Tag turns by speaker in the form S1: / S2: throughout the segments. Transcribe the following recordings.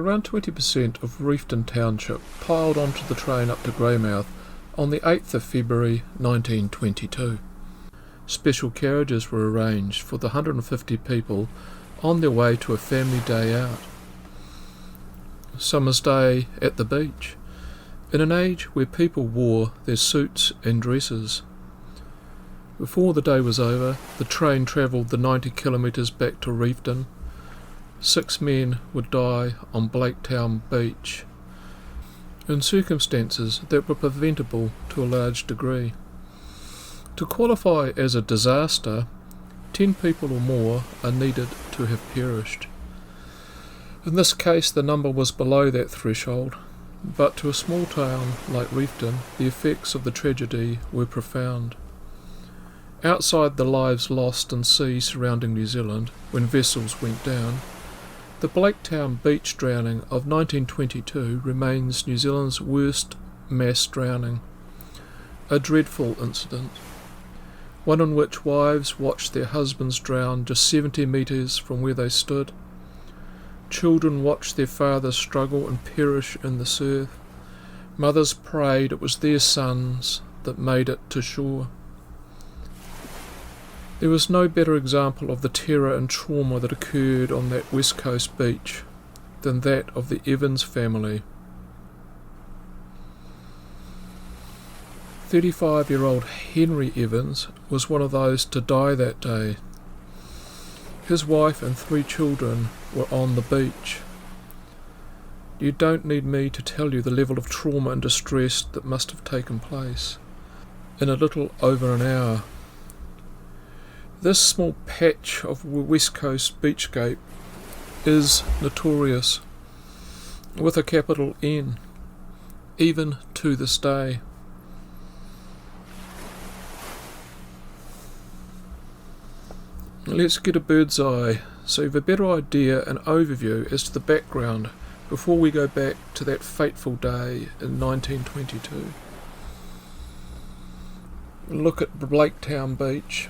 S1: around 20% of Reefton township piled onto the train up to Greymouth on the 8th of February 1922. Special carriages were arranged for the 150 people on their way to a family day out. Summer's day at the beach, in an age where people wore their suits and dresses. Before the day was over, the train travelled the 90 kilometres back to Reefton. 6 men would die on Blaketown Beach, in circumstances that were preventable to a large degree. To qualify as a disaster, 10 people or more are needed to have perished. In this case, the number was below that threshold, but to a small town like Reefton, the effects of the tragedy were profound. Outside the lives lost in sea surrounding New Zealand when vessels went down, the Blaketown Beach drowning of 1922 remains New Zealand's worst mass drowning, a dreadful incident, one in which wives watched their husbands drown just 70 metres from where they stood. Children watched their fathers struggle and perish in the surf. Mothers prayed it was their sons that made it to shore. There was no better example of the terror and trauma that occurred on that West Coast beach than that of the Evans family. 35-year-old Henry Evans was one of those to die that day. His wife and 3 children were on the beach. You don't need me to tell you the level of trauma and distress that must have taken place in a little over an hour. This small patch of West Coast beachscape is notorious, with a capital N, even to this day. Let's get a bird's eye so you have a better idea and overview as to the background before we go back to that fateful day in 1922. Look at Blaketown Beach,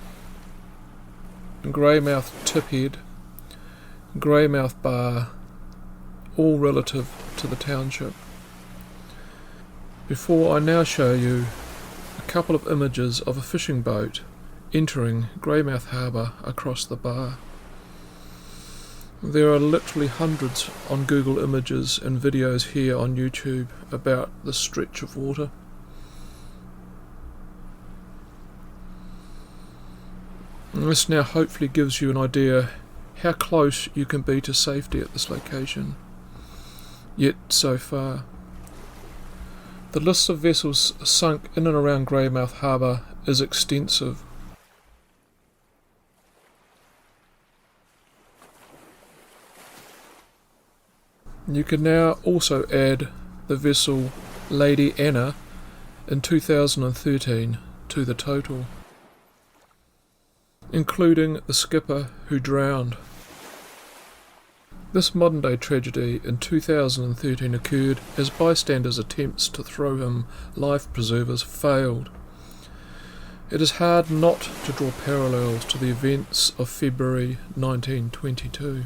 S1: Greymouth Tiphead, Greymouth Bar, all relative to the township. Before I now show you a couple of images of a fishing boat entering Greymouth Harbour across the bar. There are literally hundreds on Google Images and videos here on YouTube about this stretch of water. And this now hopefully gives you an idea how close you can be to safety at this location, yet so far. The list of vessels sunk in and around Greymouth Harbour is extensive. You can now also add the vessel Lady Anna in 2013 to the total, including the skipper who drowned. This modern day tragedy in 2013 occurred as bystanders' attempts to throw him life preservers failed. It is hard not to draw parallels to the events of February 1922.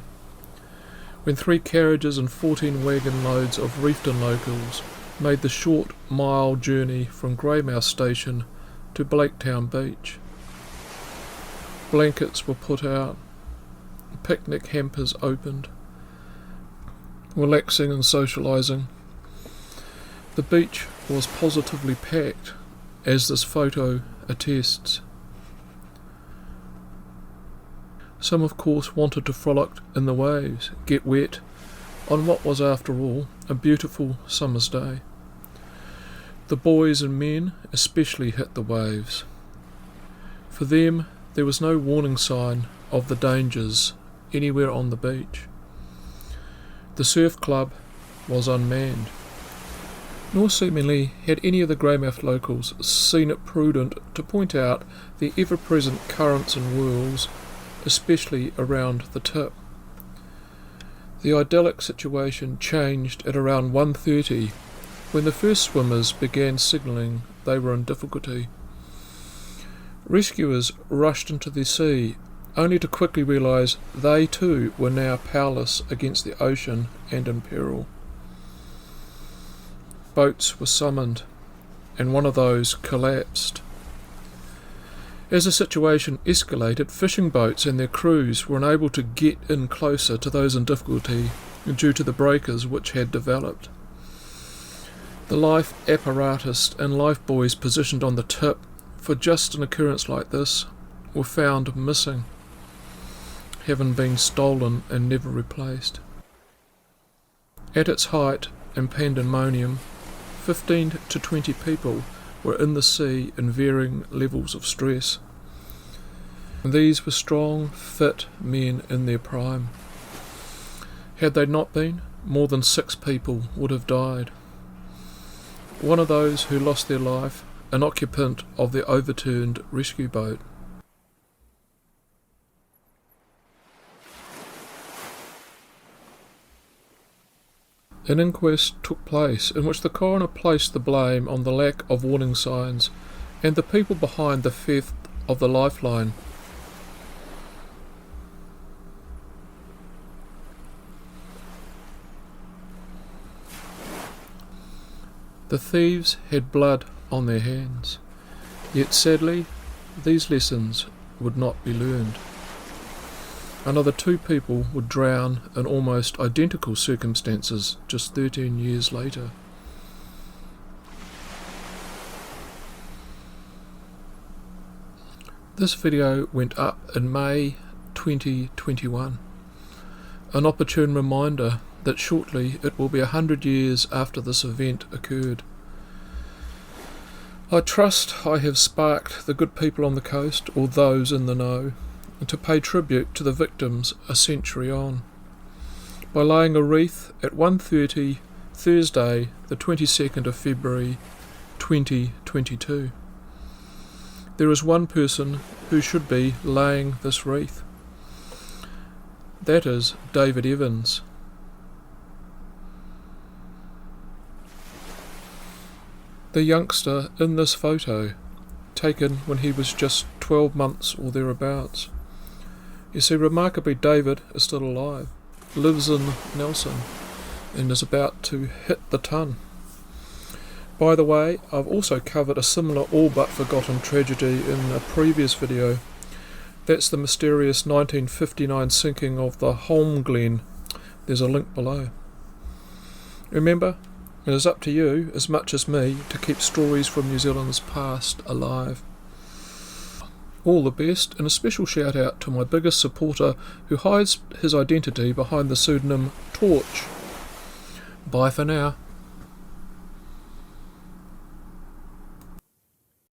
S1: When 3 carriages and 14 wagon loads of Reefton locals made the short mile journey from Greymouth station to Blaketown Beach. Blankets were put out, picnic hampers opened, relaxing and socialising. The beach was positively packed, as this photo attests. Some of course wanted to frolic in the waves, get wet, on what was after all a beautiful summer's day. The boys and men especially hit the waves. For them there was no warning sign of the dangers anywhere on the beach. The surf club was unmanned, nor seemingly had any of the Greymouth locals seen it prudent to point out the ever-present currents and whirls, especially around the tip. The idyllic situation changed at around 1:30 when the first swimmers began signalling they were in difficulty. Rescuers rushed into the sea only to quickly realise they too were now powerless against the ocean and in peril. Boats were summoned, and one of those collapsed. As the situation escalated, fishing boats and their crews were unable to get in closer to those in difficulty due to the breakers which had developed. The life apparatus and lifebuoys positioned on the tip for just an occurrence like this were found missing, having been stolen and never replaced. At its height in pandemonium, 15 to 20 people were in the sea in varying levels of stress. These were strong, fit men in their prime. Had they not been, more than 6 people would have died. One of those who lost their life, an occupant of the overturned rescue boat. An inquest took place in which the coroner placed the blame on the lack of warning signs and the people behind the theft of the lifeline. The thieves had blood on their hands, yet sadly these lessons would not be learned. Another 2 people would drown in almost identical circumstances just 13 years later. This video went up in May 2021, an opportune reminder that shortly it will be 100 years after this event occurred. I trust I have sparked the good people on the coast, or those in the know, to pay tribute to the victims a century on, by laying a wreath at 1:30 Thursday the 22nd of February 2022. There is one person who should be laying this wreath. That is David Evans. The youngster in this photo, taken when he was just 12 months or thereabouts. You see, remarkably, David is still alive, lives in Nelson, and is about to hit the ton. By the way, I've also covered a similar all but forgotten tragedy in a previous video. That's the mysterious 1959 sinking of the Holmglen. There's a link below. Remember, it is up to you, as much as me, to keep stories from New Zealand's past alive. All the best, and a special shout out to my biggest supporter who hides his identity behind the pseudonym Torch. Bye for now.